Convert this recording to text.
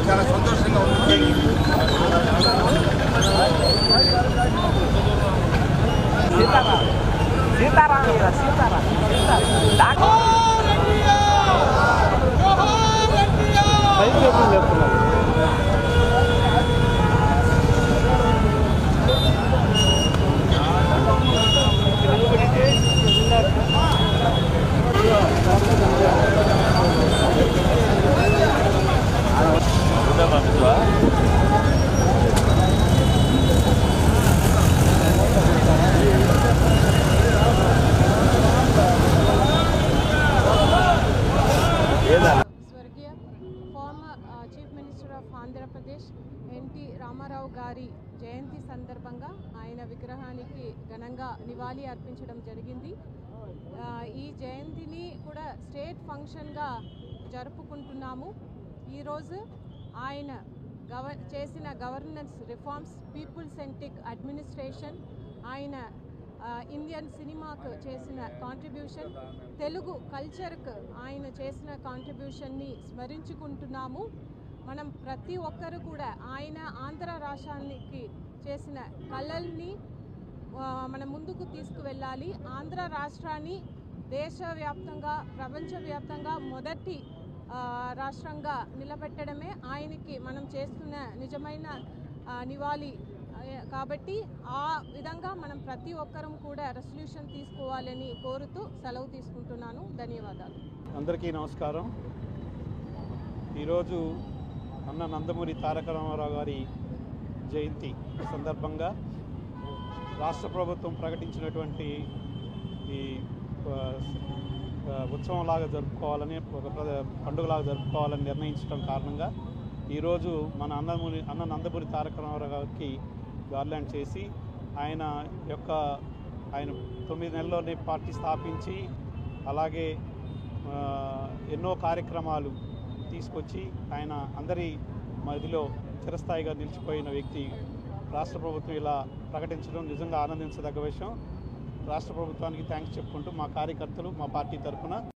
చాలా సంతోషంగా ఉంది. స్వర్గీయ former chief minister of Andhra Pradesh NT Rama Rao గారి జయంతి సందర్భంగా ఆయన విగ్రహానికి ఘనంగా నివాళి అర్పించడం జరిగింది. ఈ జయంతిని కూడా స్టేట్ ఫంక్షన్గా జరుపుకుంటున్నాము. ఈరోజు ఆయన చేసిన governance reforms, people centric administration, ఆయన ఇండియన్ సినిమాకు చేసిన కాంట్రిబ్యూషన్, తెలుగు కల్చర్కు ఆయన చేసిన కాంట్రిబ్యూషన్ని స్మరించుకుంటున్నాము. మనం ప్రతి ఒక్కరు కూడా ఆయన ఆంధ్ర రాష్ట్రానికి చేసిన కళల్ని మనం ముందుకు తీసుకువెళ్ళాలి. ఆంధ్ర రాష్ట్రాన్ని దేశవ్యాప్తంగా, ప్రపంచవ్యాప్తంగా మొదటి రాష్ట్రంగా నిలబెట్టడమే ఆయనకి మనం చేస్తున్న నిజమైన నివాళి. కాబట్టి ఆ విధంగా మనం ప్రతి ఒక్కరం కూడా రెసల్యూషన్ తీసుకోవాలని కోరుతూ సెలవు తీసుకుంటున్నాను. ధన్యవాదాలు. అందరికీ నమస్కారం. ఈరోజు అన్న నందమూరి తారక రామారావు గారి జయంతి సందర్భంగా రాష్ట్ర ప్రభుత్వం ప్రకటించినటువంటి ఈ ఉత్సవంలాగా జరుపుకోవాలని, ఒక పండుగలాగా జరుపుకోవాలని నిర్ణయించడం కారణంగా ఈరోజు మన అన్న నందమూరి తారక రామారావు గారికి గార్లాండ్ చేసి ఆయన 9 నెలల్లోనే పార్టీ స్థాపించి అలాగే ఎన్నో కార్యక్రమాలు తీసుకొచ్చి ఆయన అందరి మధ్యలో చిరస్థాయిగా నిలిచిపోయిన వ్యక్తి. రాష్ట్ర ప్రభుత్వం ఇలా ప్రకటించడం నిజంగా ఆనందించదగ్గ విషయం. రాష్ట్ర ప్రభుత్వానికి థ్యాంక్స్ చెప్పుకుంటూ మా కార్యకర్తలు మా పార్టీ తరఫున